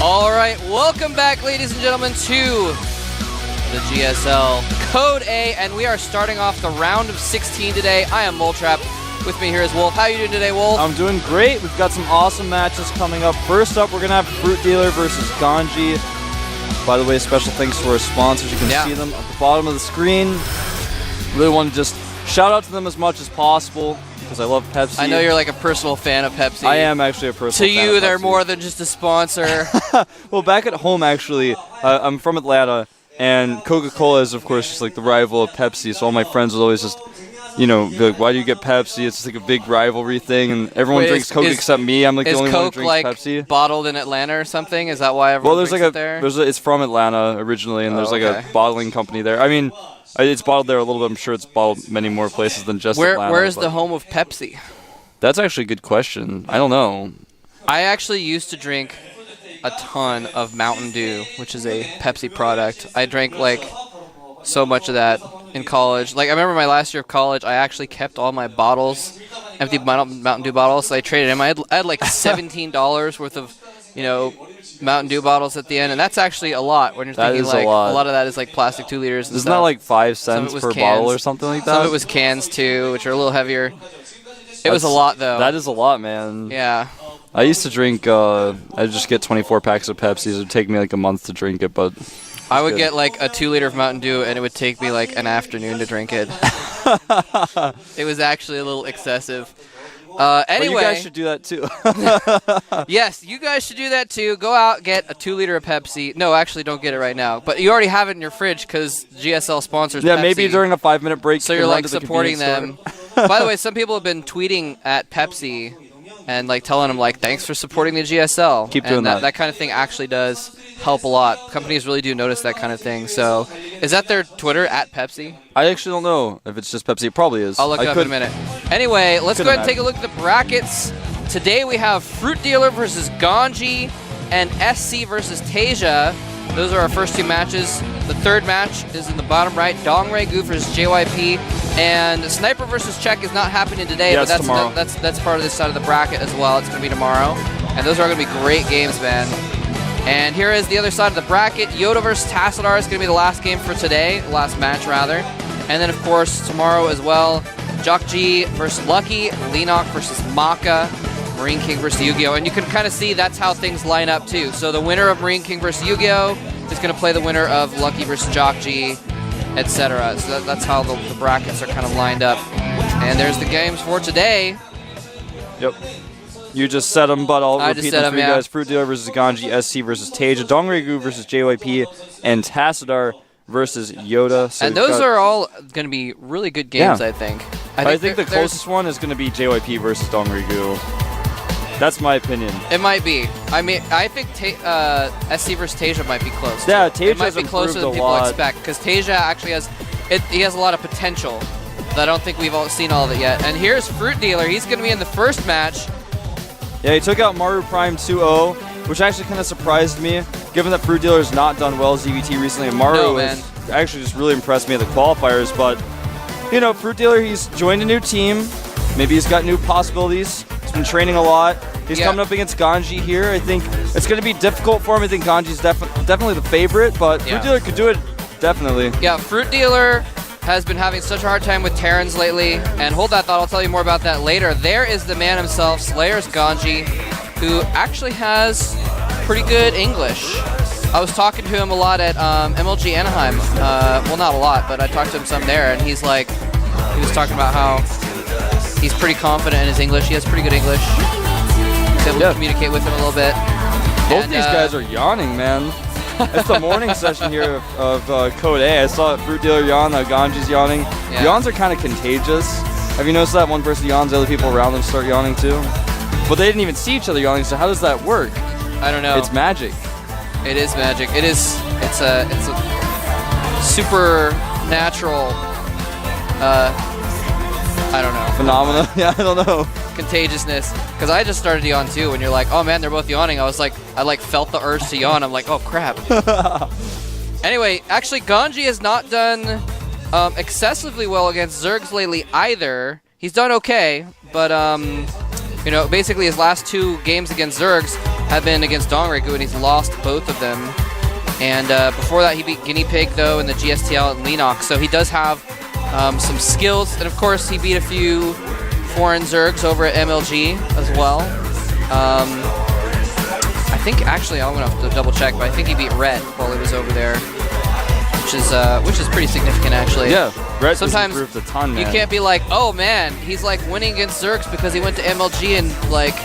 All right, welcome back, ladies and gentlemen, to the GSL Code A, and we are starting off the round of 16 today. I am Moletrap. With me here is Wolf. How are you doing today, Wolf? I'm doing great. We've got some awesome matches coming up. First up, we're going to have FruitDealer versus GanZI. By the way, special thanks to our sponsors. You can see them at the bottom of the screen. Really want to just shout out to them as much as possible because I love Pepsi. I know you're like a personal fan of Pepsi. I am actually a personal fan of Pepsi. To you, they're more than just a sponsor. Well, back at home, actually, I'm from Atlanta, and Coca-Cola is, of course, just like the rival of Pepsi, so all my friends would always just, you know, be like, why do you get Pepsi? It's just like a big rivalry thing, and everyone drinks Coke except me. I'm like the only one who drinks Pepsi. Is Coke bottled in Atlanta or something? Is that why everyone drinks it there? It's from Atlanta originally, and there's like a bottling company there. I mean, it's bottled there a little bit. I'm sure it's bottled many more places than just Atlanta. Where is the home of Pepsi? That's actually a good question. I don't know. I actually used to drink a ton of Mountain Dew, which is a Pepsi product. I drank like so much of that in college. Like I remember my last year of college, I actually kept all my bottles, empty Mountain Dew bottles. So I traded them. I had like $17 worth of, you know, Mountain Dew bottles at the end, and that's actually a lot when you're thinking like a lot of that is like plastic 2 liters. Isn't that like 5 cents per bottle or something like that? Some of it was cans too, which are a little heavier. It was a lot though. That is a lot, man. Yeah. I used to drink. I'd just get 24 packs of Pepsi. It would take me like a month to drink it, but I would get like a 2 liter of Mountain Dew, and it would take me like an afternoon to drink it. It was actually a little excessive. Anyway, well, you guys should do that too. Yes, you guys should do that too. Go out, get a 2 liter of Pepsi. No, actually, don't get it right now. But you already have it in your fridge because GSL sponsors Pepsi. Maybe during a 5-minute break. So you're like supporting them. By the way, some people have been tweeting at Pepsi and like telling them like, thanks for supporting the GSL. Keep doing that. That kind of thing actually does help a lot. Companies really do notice that kind of thing. So is that their Twitter, at Pepsi? I actually don't know if it's just Pepsi. It probably is. I'll look it up in a minute. Anyway, let's go ahead and take a look at the brackets. Today we have FruitDealer versus GanZI and SC versus Tasia. Those are our first 2 matches. The third match is in the bottom right. Dongray-gu versus JYP. And Sniper versus Czech is not happening today, but that's tomorrow. That's part of this side of the bracket as well. It's going to be tomorrow. And those are going to be great games, man. And here is the other side of the bracket. Yoda versus Tassadar is going to be the last game for today. The last match, rather. And then, of course, tomorrow as well, Jokji versus Lucky, Lenok versus Maka, Marine King versus Yu-Gi-Oh! And you can kind of see that's how things line up, too. So the winner of Marine King versus Yu-Gi-Oh! Is going to play the winner of Lucky versus Jokji, etc. So that's how the brackets are kind of lined up. And there's the games for today. Yep. You just said them, but I'll repeat them for you guys. FruitDealer versus GanZI, SC versus Tasia, Dongray-gu versus JYP, and Tassadar versus Yoda. So and those are all going to be really good games, I think. I think the closest one is going to be JYP versus Dongray-gu. That's my opinion. It might be. I mean, I think SC versus Tasia might be close. Yeah, Tasia might be closer than people expect because Tasia actually he has a lot of potential. But I don't think we've seen all of it yet. And here's FruitDealer. He's going to be in the first match. Yeah, he took out Maru Prime 2-0, which actually kind of surprised me, given that FruitDealer has not done well ZVT recently. And Maru has actually just really impressed me at the qualifiers. But, you know, FruitDealer, he's joined a new team. Maybe he's got new possibilities. He's been training a lot. He's coming up against GanZI here. I think it's going to be difficult for him. I think GanZi's definitely the favorite, but FruitDealer could do it, definitely. Yeah, FruitDealer has been having such a hard time with Terrans lately. And hold that thought, I'll tell you more about that later. There is the man himself, Slayer's GanZI, who actually has pretty good English. I was talking to him a lot at MLG Anaheim. Well, not a lot, but I talked to him some there, and he was talking about how he's pretty confident in his English. He has pretty good English. He's able to communicate with him a little bit. Both these guys are yawning, man. It's the morning session here of Code A. I saw FruitDealer yawn, GanZi's yawning. Yeah. Yawns are kind of contagious. Have you noticed that one person yawns, the other people around them start yawning too? But they didn't even see each other yawning, so how does that work? I don't know. It's magic. It is magic. It's a supernatural I don't know. Phenomena? Yeah, I don't know. Contagiousness. Because I just started to yawn too when you're like, oh man, they're both yawning. I felt the urge to yawn. I'm like, oh crap. Anyway, actually GanZI has not done excessively well against Zergs lately either. He's done okay, but you know, basically his last 2 games against Zergs, have been against Dongriku, and he's lost both of them. And before that, he beat Guinea Pig, though, in the GSTL and Leenox. So he does have some skills. And, of course, he beat a few foreign Zergs over at MLG as well. I think, actually, I'm going to have to double-check, but I think he beat Red while he was over there, which is pretty significant, actually. Yeah, Red sometimes has improved a ton, man. You can't be like, oh, man, he's, like, winning against Zergs because he went to MLG and, like,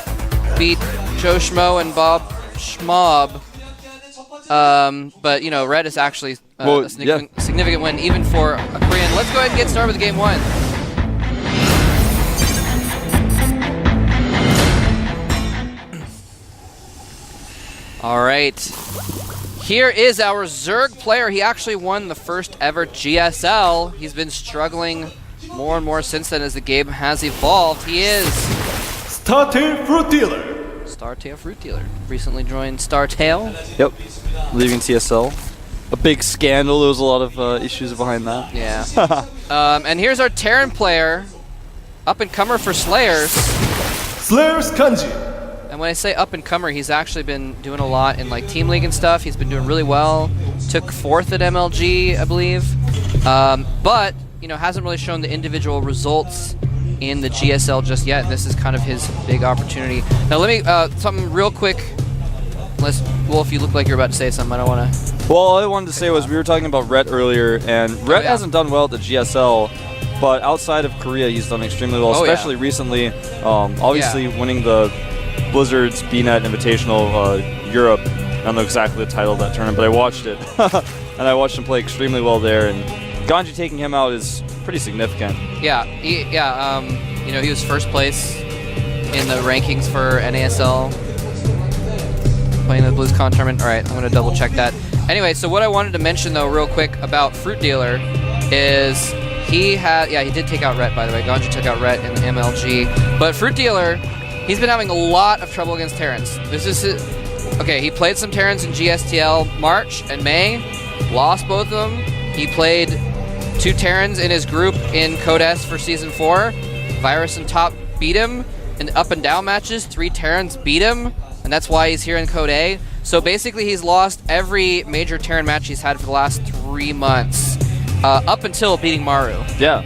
beat Joe Schmo and Bob Schmob. But, you know, Red is actually a significant win, even for a Korean. Let's go ahead and get started with game 1. All right. Here is our Zerg player. He actually won the first ever GSL. He's been struggling more and more since then as the game has evolved. He is Startail FruitDealer. Startail FruitDealer. Recently joined Startail. Yep. Leaving TSL. A big scandal. There was a lot of issues behind that. Yeah. And here's our Terran player. Up-and-comer for Slayers. Slayers KanZI. And when I say up-and-comer, he's actually been doing a lot in like Team League and stuff. He's been doing really well. Took 4th at MLG, I believe. But, you know, hasn't really shown the individual results in the GSL just yet. This is kind of his big opportunity. Now let me, something real quick. Unless, Wolf, you look like you're about to say something. I don't want to... Well, all I wanted to say was we were talking about Rhett earlier, and Rhett hasn't done well at the GSL, but outside of Korea, he's done extremely well, especially recently. Obviously, winning the Blizzard's BNet Invitational Europe. I don't know exactly the title of that tournament, but I watched it. And I watched him play extremely well there, and GanZI taking him out is pretty significant. Yeah, you know, he was first place in the rankings for NASL, playing the BlizzCon tournament. All right, I'm going to double check that. Anyway, so what I wanted to mention, though, real quick about FruitDealer is he did take out Rhett, by the way. GanZI took out Rhett in the MLG. But FruitDealer, he's been having a lot of trouble against Terrans. This is okay, he played some Terrans in GSTL March and May, lost both of them. He played 2 Terrans in his group in Code S for Season 4. Virus and Top beat him. In up and down matches, 3 Terrans beat him, and that's why he's here in Code A. So basically, he's lost every major Terran match he's had for the last 3 months, up until beating Maru. Yeah.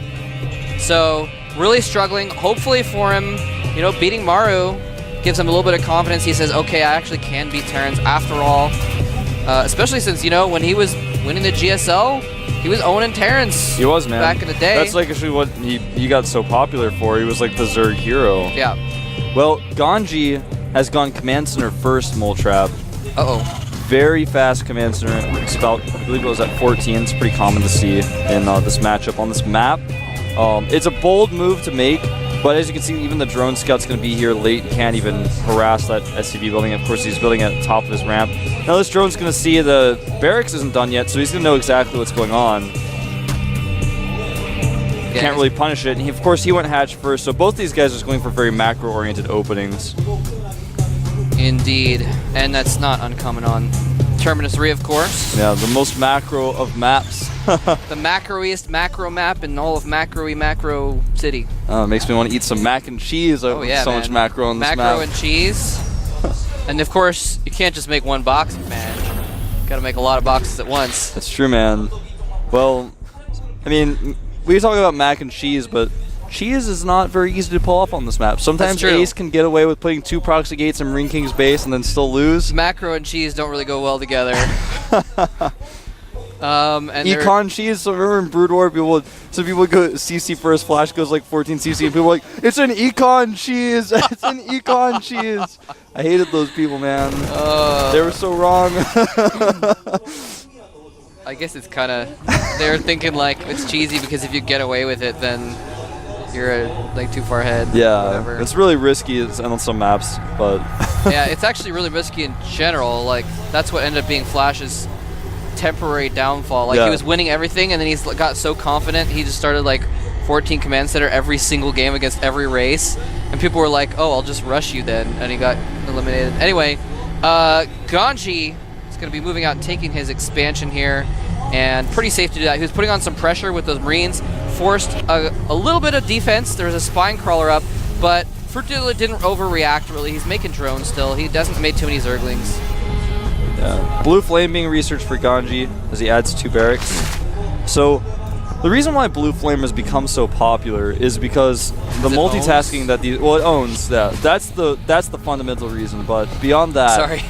So really struggling. Hopefully for him, you know, beating Maru gives him a little bit of confidence. He says, okay, I actually can beat Terrans after all. Especially since, you know, when he was winning the GSL, he was owning Terrans. He was, man. Back in the day. That's like actually what he got so popular for. He was like the Zerg hero. Yeah. Well, GanZI has gone Command Center first, Mole Trap. Uh-oh. Very fast Command Center. It's about, I believe it was at 14. It's pretty common to see in this matchup on this map. It's a bold move to make, but as you can see, even the drone scout's going to be here late. Can't even harass that SCV building. Of course, he's building at the top of his ramp. Now this drone's going to see the barracks isn't done yet, so he's going to know exactly what's going on. Can't really punish it. And of course, he went hatch first, so both these guys are just going for very macro-oriented openings. Indeed, and that's not uncommon on Terminus 3, of course. Yeah, the most macro of maps. The macroiest macro map in all of macro city. Makes me want to eat some mac and cheese. So much macro on this map. Macro and cheese. And of course, you can't just make one box, man. Got to make a lot of boxes at once. That's true, man. Well, I mean, we talk about mac and cheese, but cheese is not very easy to pull off on this map. Sometimes Ace can get away with putting 2 proxy gates in Ring King's base and then still lose. Macro and cheese don't really go well together. And Econ cheese. So remember in Brood War, some people go CC first, Flash goes like 14 CC, and people are like, it's an Econ cheese. It's an Econ cheese. I hated those people, man. They were so wrong. I guess it's kind of, they're thinking like it's cheesy because if you get away with it, then you're like too far ahead. Yeah, it's really risky on some maps, but yeah, it's actually really risky in general. Like that's what ended up being Flash's temporary downfall. Like he was winning everything, and then he's got so confident he just started like 14 command center every single game against every race, and people were like, "Oh, I'll just rush you then," and he got eliminated. Anyway, GanZI is going to be moving out and taking his expansion here, and pretty safe to do that. He was putting on some pressure with those Marines, forced a little bit of defense. There was a spine crawler up, but FruitDealer didn't overreact, really. He's making drones still. He doesn't make too many Zerglings. Yeah. Blue Flame being researched for GanZI as he adds 2 barracks. So the reason why Blue Flame has become so popular is because the multitasking that it owns. Yeah, that's the fundamental reason. But beyond that, sorry.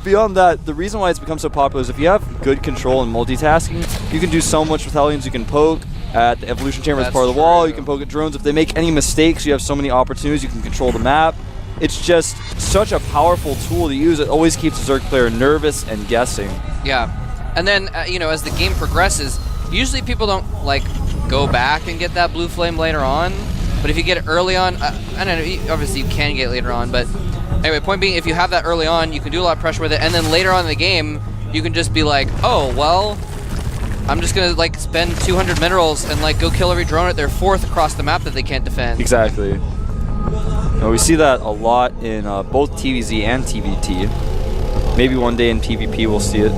Beyond that, the reason why it's become so popular is if you have good control and multitasking, you can do so much with Hellions. You can poke at the evolution chamber as part of the wall. You can poke at drones. If they make any mistakes, you have so many opportunities. You can control the map. It's just such a powerful tool to use. It always keeps a Zerg player nervous and guessing. Yeah, and then you know, as the game progresses, usually people don't like go back and get that blue flame later on. But if you get it early on, I don't know. Obviously, you can get it later on, but anyway, point being, if you have that early on, you can do a lot of pressure with it, and then later on in the game, you can just be like, oh well, I'm just gonna like spend 200 minerals and like go kill every drone at their 4th across the map that they can't defend. Exactly. Now, we see that a lot in both TVZ and TVT. Maybe one day in PvP we'll see it.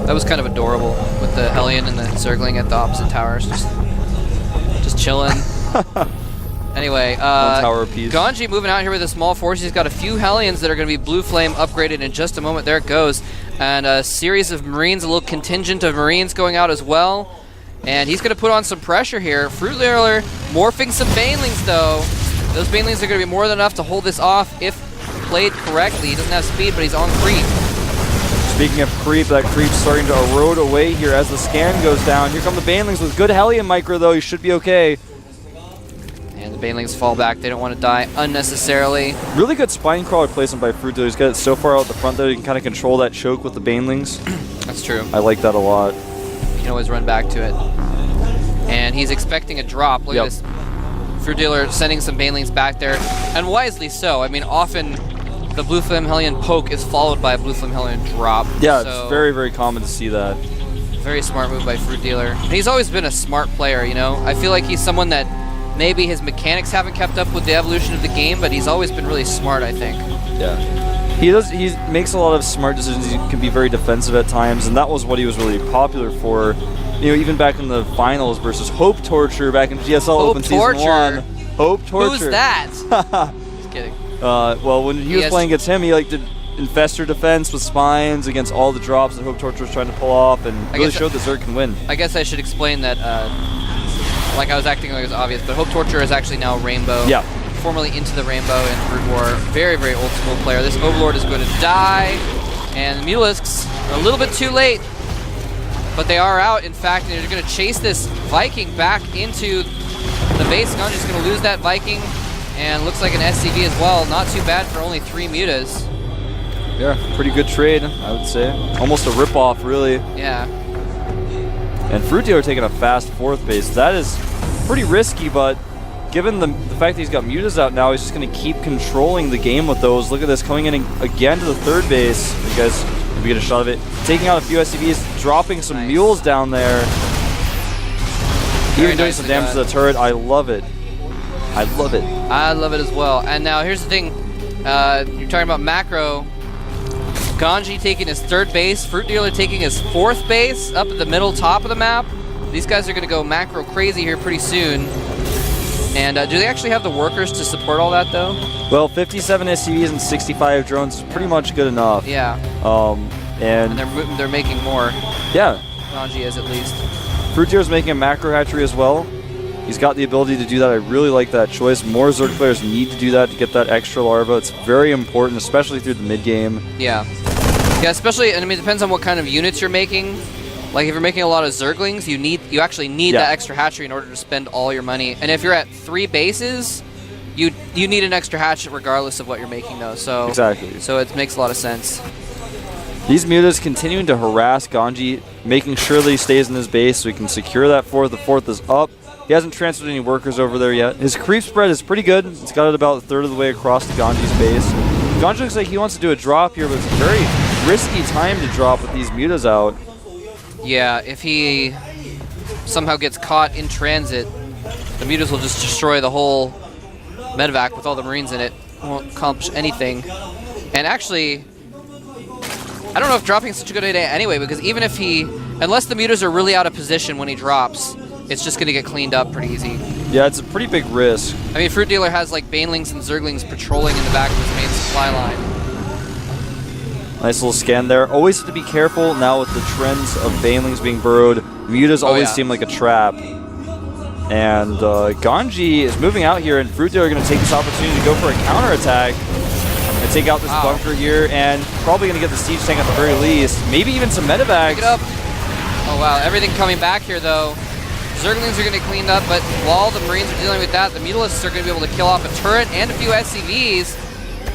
That was kind of adorable with the Hellion and the Zergling at the opposite towers, just chilling. Anyway, one tower apiece. GanZI moving out here with a small force. He's got a few Hellions that are going to be blue flame upgraded in just a moment. There it goes. And a series of Marines, a little contingent of Marines going out as well. And he's going to put on some pressure here. FruitDealer morphing some Banelings, though. Those Banelings are going to be more than enough to hold this off if played correctly. He doesn't have speed, but he's on creep. Speaking of creep, that creep's starting to erode away here as the scan goes down. Here come the Banelings with good Hellion micro, though. He should be okay. And the Banelings fall back. They don't want to die unnecessarily. Really good spine crawler placement by FruitDealer. He's got it so far out the front there, you can kind of control that choke with the Banelings. That's true. I like that a lot. You can always run back to it. And he's expecting a drop. Look at this. FruitDealer sending some Banelings back there. And wisely so. I mean, often the Blue Flame Hellion poke is followed by a Blue Flame Hellion drop. Yeah, so it's very, very common to see that. Very smart move by FruitDealer. And he's always been a smart player, you know? I feel like he's someone that maybe his mechanics haven't kept up with the evolution of the game, but he's always been really smart, I think. Yeah. He makes a lot of smart decisions. He can be very defensive at times, and that was what he was really popular for. You know, even back in the finals versus Hope Torture back in GSL Open Season 1. Hope Torture. Who's that? Just kidding. Well, when he was playing against him, he like did Infestor defense with spines against all the drops that Hope Torture was trying to pull off, and really showed that Zerg can win. I guess I should explain that, like I was acting like it was obvious, but Hope Torture is actually now Rainbow. Yeah. Formerly into the Rainbow in Brood War. Very, very old school player. This Overlord is going to die, and the Mulisks are a little bit too late, but they are out. In fact, they're going to chase this Viking back into the base. GanZI's going to lose that Viking, and looks like an SCV as well. Not too bad for only 3 mutas. Yeah, pretty good trade, I would say. Almost a rip-off, really. Yeah. And FruitDealer taking a fast 4th base. That is pretty risky, but given the fact that he's got mutas out now, he's just going to keep controlling the game with those. Look at this, coming in again to the 3rd base. You guys maybe get a shot of it. Taking out a few SCVs, dropping some mules down there. Even doing some damage to the turret. I love it. I love it. I love it as well. And now here's the thing. You're talking about macro. GanZI taking his 3rd base. FruitDealer taking his 4th base up at the middle top of the map. These guys are going to go macro crazy here pretty soon. And do they actually have the workers to support all that, though? Well, 57 SCVs and 65 drones is pretty much good enough. Yeah. And they're making more. Yeah. GanZI is at least. FruitDealer's making a macro hatchery as well. He's got the ability to do that. I really like that choice. More Zerg players need to do that to get that extra larva. It's very important, especially through the mid-game. Yeah. Yeah, especially, and I mean, it depends on what kind of units you're making. Like, if you're making a lot of Zerglings, you actually need that extra hatchery in order to spend all your money. And if you're at 3 bases, you need an extra hatchet regardless of what you're making, though. So exactly. So it makes a lot of sense. These mutas continuing to harass GanZI, making sure that he stays in his base so he can secure that 4th. The 4th is up. He hasn't transferred any workers over there yet. His creep spread is pretty good. He's got it about a 1/3 of the way across to GanZI's base. GanZI looks like he wants to do a drop here, but it's a very risky time to drop with these mutas out. Yeah, if he somehow gets caught in transit, the mutas will just destroy the whole medevac with all the Marines in it. Won't accomplish anything. And actually, I don't know if dropping is such a good idea anyway, because even if unless the mutas are really out of position when he drops, it's just going to get cleaned up pretty easy. Yeah, it's a pretty big risk. I mean, FruitDealer has like Banelings and Zerglings patrolling in the back of his main supply line. Nice little scan there. Always have to be careful now with the trends of Banelings being burrowed. Mutas always seem like a trap. And GanZI is moving out here, and FruitDealer are going to take this opportunity to go for a counterattack and take out this bunker here, and probably going to get the siege tank at the very least. Maybe even some medevacs. Pick it up. Oh wow, everything coming back here though. Zerglings are going to get cleaned up, but while the Marines are dealing with that, the Mutalisks are going to be able to kill off a turret and a few SCVs,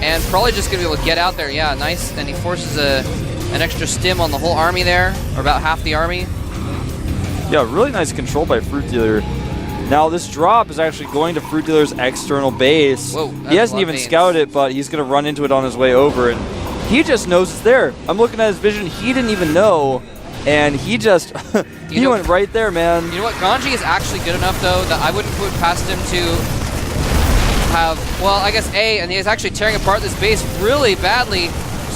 and probably just going to be able to get out there. Yeah, nice. And he forces an extra stim on the whole army there, or about half the army. Yeah, really nice control by FruitDealer. Now this drop is actually going to FruitDealer's external base. Whoa, he hasn't even scouted it, but he's going to run into it on his way over, and he just knows it's there. I'm looking at his vision. He didn't even know, and he just he went right there, man. You know what? GanZI is actually good enough, though, that I wouldn't put past him to have, well, I guess and he's actually tearing apart this base really badly.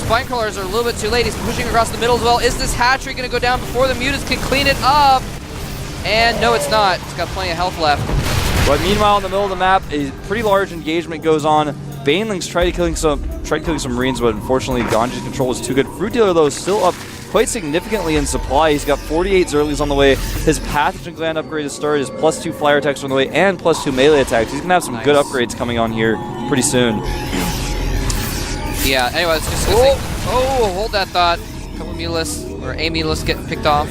Spinecrawlers are a little bit too late. He's pushing across the middle as well. Is this hatchery going to go down before the Mutas can clean it up? And no, it's not. It's got plenty of health left. But meanwhile, in the middle of the map, a pretty large engagement goes on. Banelings tried killing some Marines, but unfortunately, GanZI's control was too good. FruitDealer, though, is still up quite significantly in supply. He's got 48 Zerglings on the way. His Pathogen Gland upgrade has started. His +2 flyer attacks on the way, and +2 melee attacks. He's going to have some good upgrades coming on here pretty soon. Yeah, anyway, it's just going to hold that thought. A couple Mutalisks, or a Mutalisk getting picked off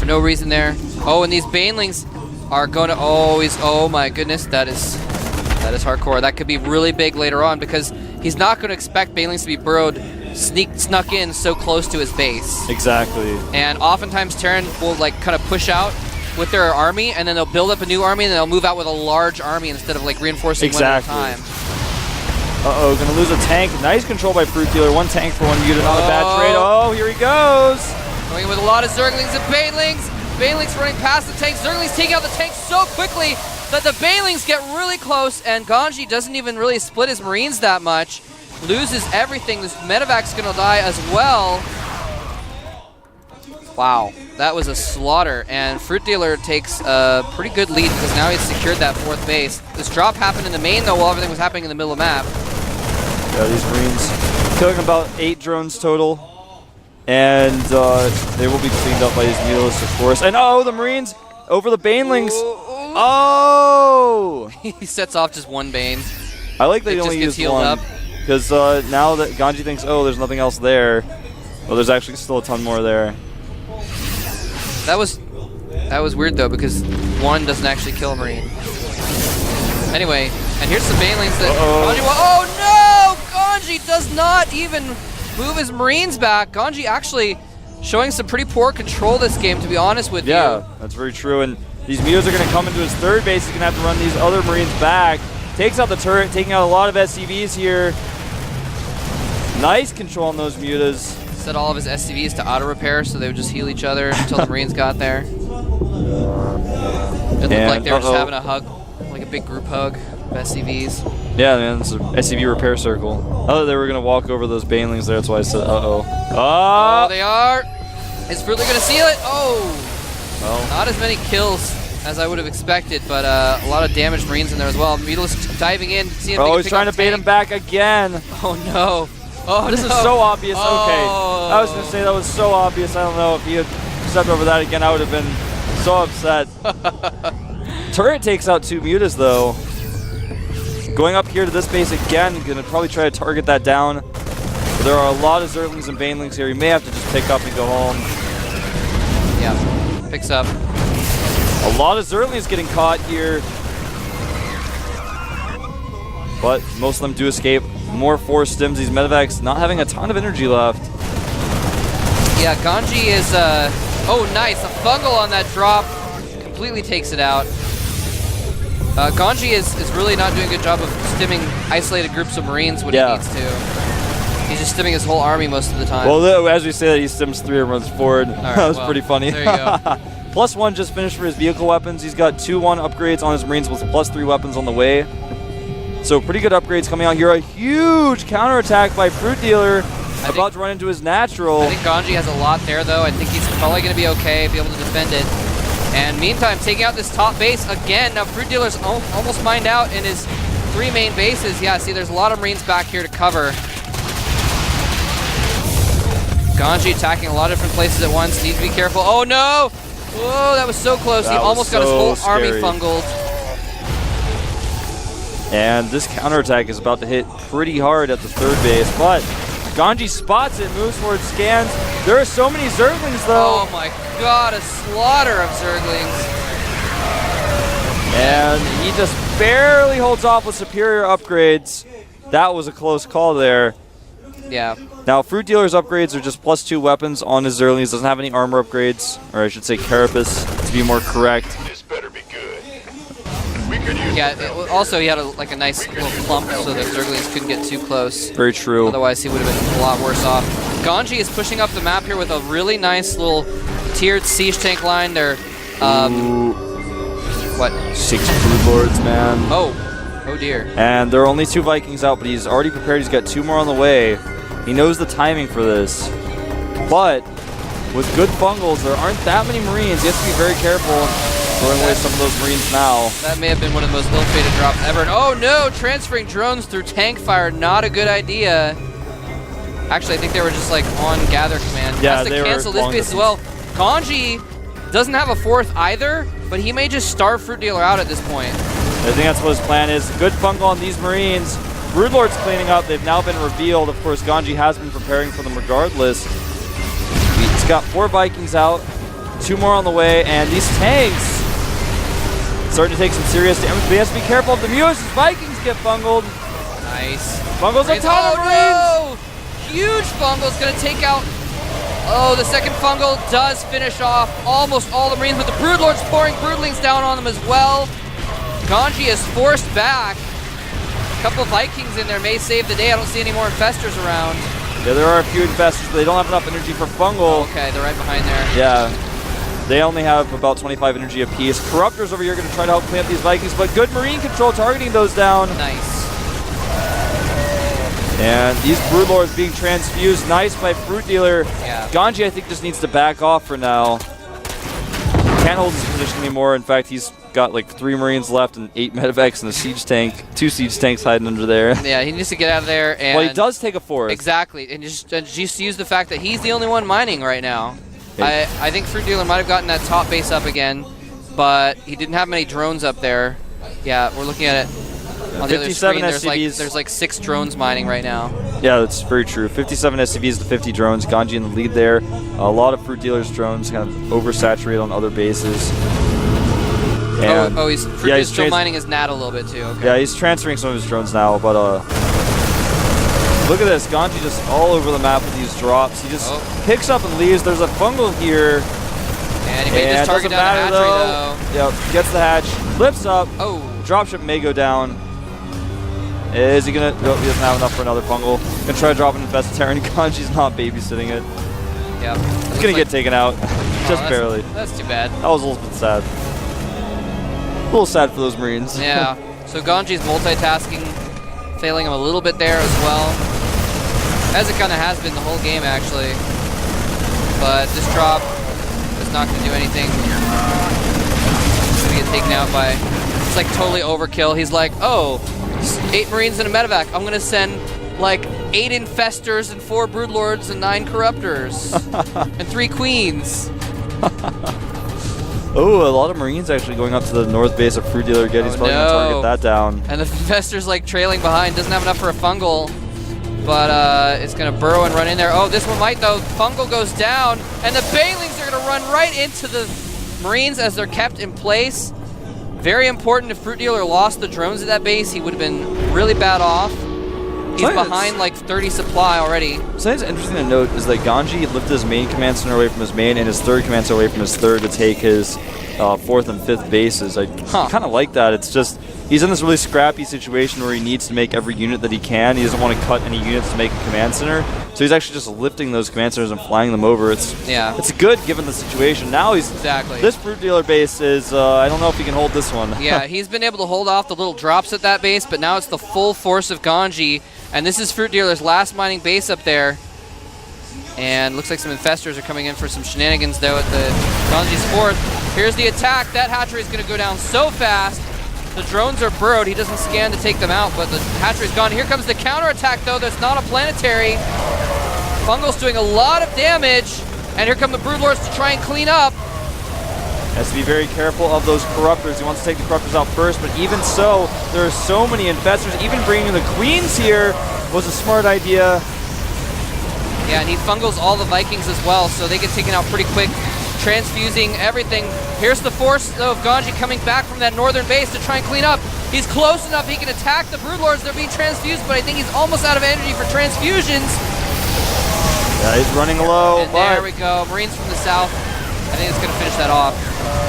for no reason there. Oh, and these Banelings are going to always, oh my goodness, that is hardcore. That could be really big later on, because he's not going to expect Banelings to be burrowed, snuck in so close to his base. Exactly. And oftentimes Terran will like kind of push out with their army, and then they'll build up a new army, and then they'll move out with a large army instead of like reinforcing one at a time. Uh-oh, going to lose a tank. Nice control by FruitDealer. One tank for one mutant on a bad trade. Oh, here he goes. Going in with a lot of Zerglings and Banelings. Banelings running past the tank. Zerglings taking out the tank so quickly that the Banelings get really close, and GanZI doesn't even really split his Marines that much. Loses everything. This medevac's going to die as well. Wow, that was a slaughter, and FruitDealer takes a pretty good lead because now he's secured that 4th base. This drop happened in the main, though, while everything was happening in the middle of the map. Yeah, these Marines killing about 8 drones total. And they will be cleaned up by these Mutalisks, of course. And oh, the Marines over the Banelings. Oh! He sets off just one Bane. I like that he only used one. Because now that GanZI thinks, oh, there's nothing else there. Well, there's actually still a ton more there. That was weird, though, because one doesn't actually kill a Marine. Anyway, and here's some Banelings that GanZI, oh no! GanZI does not even move his Marines back. GanZI actually showing some pretty poor control this game, to be honest with you. Yeah, that's very true. And these Mutas are going to come into his 3rd base. He's going to have to run these other Marines back. Takes out the turret, taking out a lot of SCVs here. Nice control on those Mutas. Set all of his SCVs to auto repair so they would just heal each other until the Marines got there. It looked like they were just having a hug, like a big group hug of SCVs. Yeah, man, it's an SCV repair circle. I thought they were going to walk over those Banelings there, that's why I said uh-oh. Oh, they are. Is FruitDealer going to seal it? Oh, well, not as many kills as I would have expected, but a lot of damaged Marines in there as well. Mutalisks diving in, seeing if they can he's trying to bait him back again. Oh, no. Oh, this is so obvious. Okay. I was going to say that was so obvious. I don't know if he had stepped over that again. I would have been so upset. Turret takes out 2 Mutas, though. Going up here to this base again, going to probably try to target that down. But there are a lot of Zerglings and Banelings here. He may have to just pick up and go home. Yeah, picks up. A lot of Zerglings getting caught here. But most of them do escape. More force stims. These medevacs not having a ton of energy left. Yeah, GanZI is, oh nice, a fungal on that drop. Completely takes it out. GanZI is really not doing a good job of stimming isolated groups of Marines when he needs to. He's just stimming his whole army most of the time. Well, as we say that, he stims 3 and runs forward. Right, that was pretty funny. There you go. +1 just finished for his vehicle weapons. He's got 2-1 upgrades on his Marines with +3 weapons on the way. So pretty good upgrades coming out here. A huge counterattack by FruitDealer. About to run into his natural. I think GanZI has a lot there, though. I think he's probably going to be okay, be able to defend it. And meantime, taking out this top base again. Now, FruitDealer's almost mined out in his 3 main bases. Yeah, see, there's a lot of Marines back here to cover. GanZI attacking a lot of different places at once. Needs to be careful. Oh, no! Whoa, that was so close. He almost got his whole army fungled. And this counterattack is about to hit pretty hard at the 3rd base, but GanZI spots it, moves towards scans. There are so many Zerglings, though. Oh my god, a slaughter of Zerglings. And he just barely holds off with superior upgrades. That was a close call there. Yeah. Now, FruitDealer's upgrades are just +2 weapons on his Zerglings. Doesn't have any armor upgrades, or I should say carapace, to be more correct. This better be good. Yeah, also he had like a nice little clump so the Zerglings couldn't get too close. Very true. Otherwise he would have been a lot worse off. GanZI is pushing up the map here with a really nice little tiered siege tank line. They're, what? 6 Broodlords, man. Oh dear. And there are only 2 Vikings out, but he's already prepared. He's got 2 more on the way. He knows the timing for this. But with good fungals, there aren't that many Marines. He has to be very careful throwing away some of those Marines now. That may have been one of the most ill-fated drops ever. And oh no, transferring drones through tank fire, not a good idea. Actually, I think they were just like on gather command. Yeah, has to they cancel were this base as well. GanZI doesn't have a 4th either, but he may just starve FruitDealer out at this point. I think that's what his plan is. Good fungal on these Marines. Broodlord's cleaning up. They've now been revealed. Of course, GanZI has been preparing for them regardless. He's got 4 Vikings out, 2 more on the way, and these tanks starting to take some serious damage. But he has to be careful of the Muse. His Vikings get fungled. Nice. Fungles a ton of Marines. No! Huge fungal's gonna take out. Oh, the second fungal does finish off almost all the Marines, but the Broodlord's pouring Broodlings down on them as well. GanZI is forced back. A couple of Vikings in there may save the day. I don't see any more Infestors around. Yeah, there are a few Infestors, but they don't have enough energy for fungal. Okay, they're right behind there. Yeah. They only have about 25 energy apiece. Corruptors over here are going to try to help clean up these Vikings, but good Marine control targeting those down. Nice. And these Broodlords being transfused. Nice by FruitDealer. Yeah. GanZI, I think, just needs to back off for now. Can't hold his position anymore. In fact, he's got like 3 Marines left and 8 medevacs and a siege tank. 2 siege tanks hiding under there. Yeah, he needs to get out of there. And well, he does take a 4th. Exactly. And just use the fact that he's the only one mining right now. I think FruitDealer might have gotten that top base up again, but he didn't have many drones up there. Yeah, we're looking at it on the other screen. There's like 6 drones mining right now. Yeah, that's very true. 57 SCVs to 50 drones. GanZI in the lead there. A lot of FruitDealer's drones kind of oversaturated on other bases. And FruitDealer's still mining his NAT a little bit too. Okay. Yeah, he's transferring some of his drones now, but look at this. GanZI just all over the map with these drops. He just picks up and leaves. There's a fungal here. And he made this target down the hatchery though. Yep, gets the hatch, lifts up. Oh. Dropship may go down. Is he gonna? Nope, he doesn't have enough for another fungal. Gonna try to drop an Infestator, and GanZI's not babysitting it. Yep. He's gonna get taken out. Just barely. That's too bad. That was a little bit sad. A little sad for those Marines. Yeah. So GanZI's multitasking, failing him a little bit there as well. As it kind of has been the whole game, actually. But this drop is not going to do anything. He's going to get taken out by... It's like totally overkill. He's like, oh, 8 Marines and a medevac. I'm going to send like 8 Infestors and 4 Broodlords and 9 Corruptors. And 3 Queens. Oh, a lot of Marines actually going up to the north base of FruitDealer. He's probably going to target that down. And the Infestor's like trailing behind. Doesn't have enough for a fungal. But it's going to burrow and run in there. Oh, this one might, though. Fungal goes down. And the Banelings are going to run right into the Marines as they're kept in place. Very important. If FruitDealer lost the drones at that base, he would have been really bad off. He's behind like 30 supply already. Something that's interesting to note is that GanZI lifted his main command center away from his main and his 3rd command center away from his 3rd to take his 4th and 5th bases. I kind of like that. It's just, he's in this really scrappy situation where he needs to make every unit that he can. He doesn't want to cut any units to make a command center. So he's actually just lifting those command centers and flying them over. It's good given the situation. Now he's... Exactly. This FruitDealer base is, I don't know if he can hold this one. Yeah, he's been able to hold off the little drops at that base, but now it's the full force of GanZI. And this is FruitDealer's last mining base up there. And looks like some Infestors are coming in for some shenanigans, though, at the GanZI's 4th. Here's the attack. That hatchery is going to go down so fast. The drones are burrowed. He doesn't scan to take them out, but the hatchery's gone. Here comes the counterattack, though. There's not a planetary. Fungal's doing a lot of damage, and here come the Broodlords to try and clean up. Has to be very careful of those corruptors. He wants to take the corruptors out first, but even so, there are so many infestors. Even bringing the queens here was a smart idea. Yeah, and he fungals all the Vikings as well, so they get taken out pretty quick, transfusing everything. Here's the force, though, of GanZI coming back from that northern base to try and clean up. He's close enough, he can attack the Broodlords. They're being transfused, but I think he's almost out of energy for transfusions. Yeah, he's running low. And there we go. Marines from the south. I think it's going to finish that off.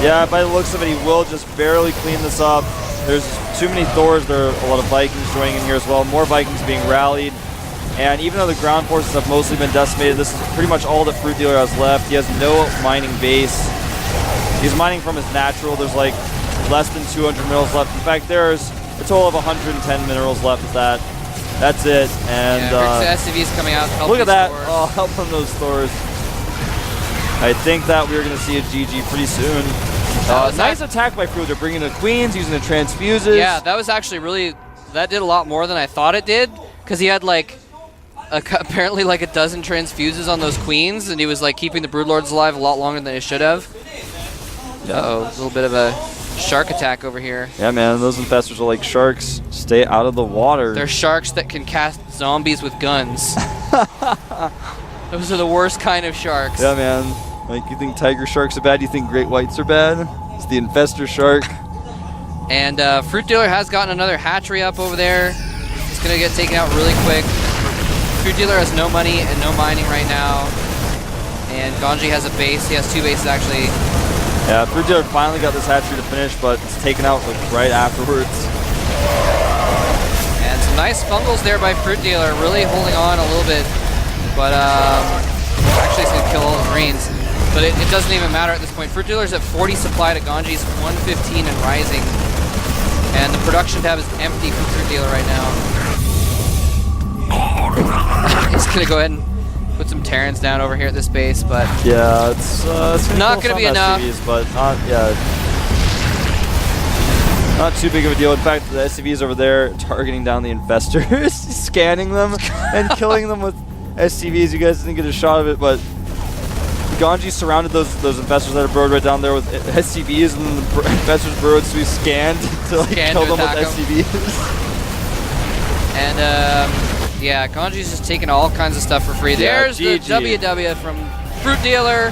Yeah, by the looks of it, he will just barely clean this up. There's too many Thors. There are a lot of Vikings joining in here as well. More Vikings being rallied. And even though the ground forces have mostly been decimated, this is pretty much all that FruitDealer has left. He has no mining base. He's mining from his natural. There's like less than 200 minerals left. In fact, there's a total of 110 minerals left with that. That's it. And yeah, SCV's coming out. Look at that. Oh, help from those Thors. I think that we're going to see a GG pretty soon. Nice attack by Fruit. They're bringing the queens, using the transfuses. Yeah, that was actually really, that did a lot more than I thought it did, because he had like apparently like a dozen transfuses on those queens, and he was like keeping the Broodlords alive a lot longer than he should have. Uh-oh, a little bit of a shark attack over here. Yeah, man, those infestors are like sharks. Stay out of the water. They're sharks that can cast zombies with guns. Those are the worst kind of sharks. Yeah, man. Like, you think tiger sharks are bad? You think great whites are bad? It's the infestor shark. And FruitDealer has gotten another hatchery up over there. It's going to get taken out really quick. FruitDealer has no money and no mining right now. And GanZI has a base. He has two bases, actually. Yeah, FruitDealer finally got this hatchery to finish, but it's taken out like right afterwards. And some nice fungals there by FruitDealer, really holding on a little bit. But actually it's going to kill all the Marines. But it doesn't even matter at this point. FruitDealer's at 40 supply to GanZI's 115 and rising. And the production tab is empty for FruitDealer right now. He's going to go ahead and put some Terrans down over here at this base, but yeah, it's not going to be enough. SCVs, but not too big of a deal. In fact, the SCVs over there targeting down the infestors, scanning them and killing them with SCVs. You guys didn't get a shot of it, but GanZI surrounded those infestors that are burrowed right down there with SCVs, and then the infestors burrowed, so we scanned to like kill them with SCVs. And yeah, GanZI's just taking all kinds of stuff for free. Yeah, there's the WW from FruitDealer.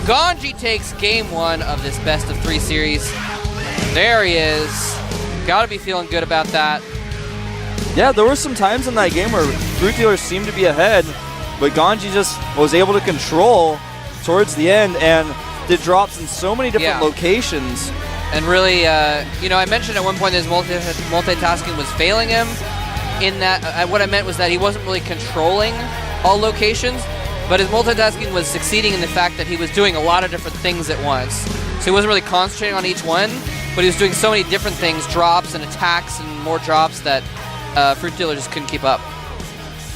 GanZI takes game one of this best of 3 series. There he is. Got to be feeling good about that. Yeah, there were some times in that game where FruitDealer seemed to be ahead, but GanZI just was able to control towards the end and did drops in so many different locations. And really, you know, I mentioned at one point that his multitasking was failing him. In that, what I meant was that he wasn't really controlling all locations, but his multitasking was succeeding in the fact that he was doing a lot of different things at once. So he wasn't really concentrating on each one, but he was doing so many different things, drops and attacks and more drops, that FruitDealer just couldn't keep up.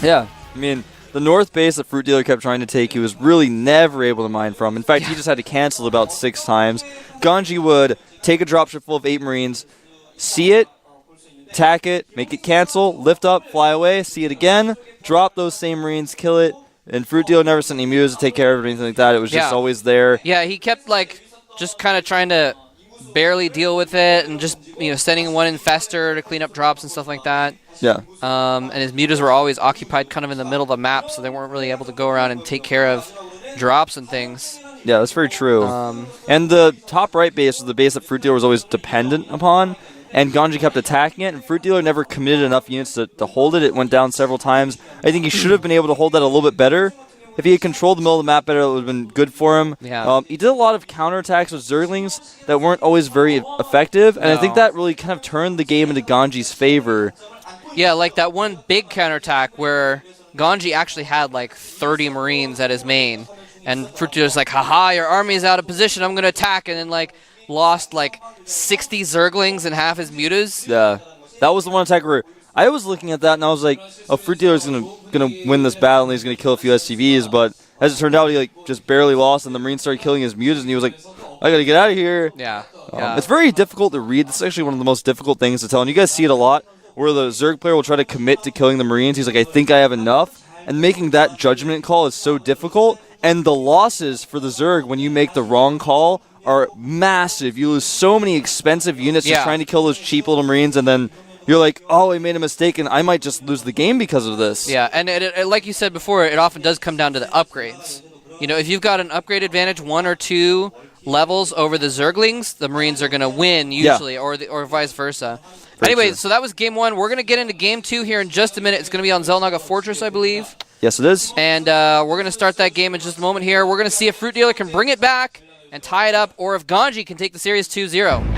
Yeah, I mean, the north base that FruitDealer kept trying to take, he was really never able to mine from. In fact, he just had to cancel about 6 times. GanZI would take a dropship full of 8 Marines, see it, attack it, make it cancel, lift up, fly away, see it again, drop those same Marines, kill it, and FruitDealer never sent any mules to take care of it or anything like that. It was just always there. Yeah, he kept like just kind of trying to barely deal with it and just, you know, sending one infestor to clean up drops and stuff like that. Yeah. And his mutas were always occupied kind of in the middle of the map, so they weren't really able to go around and take care of drops and things. Yeah, that's very true. And the top right base was the base that FruitDealer was always dependent upon, and GanZI kept attacking it, and FruitDealer never committed enough units to hold it. It went down several times. I think he should have been able to hold that a little bit better. If he had controlled the middle of the map better, it would have been good for him. Yeah. He did a lot of counterattacks with Zerglings that weren't always very effective, and I think that really kind of turned the game into GanZI's favor. Yeah, like that one big counterattack where GanZI actually had like 30 Marines at his main, and FruitDealer's like, haha, your army is out of position, I'm going to attack, and then like lost like 60 Zerglings and half his mutas. Yeah, that was the one attack where I was looking at that and I was like, oh, FruitDealer's gonna win this battle and he's gonna kill a few SCVs, but as it turned out, he like just barely lost, and the Marines started killing his mutas, and he was like, I got to get out of here. Yeah. It's very difficult to read. This is actually one of the most difficult things to tell. And you guys see it a lot where the Zerg player will try to commit to killing the Marines. He's like, I think I have enough. And making that judgment call is so difficult. And the losses for the Zerg when you make the wrong call are massive. You lose so many expensive units just trying to kill those cheap little Marines, and then you're like, oh, I made a mistake, and I might just lose the game because of this. Yeah, and it, like you said before, it often does come down to the upgrades. You know, if you've got an upgrade advantage 1 or 2 levels over the Zerglings, the Marines are going to win usually, or vice versa. Anyway, so that was game 1. We're going to get into game 2 here in just a minute. It's going to be on Xel'Naga Fortress, I believe. Yes, it is. And we're going to start that game in just a moment here. We're going to see if FruitDealer can bring it back and tie it up, or if GanZI can take the series 2-0.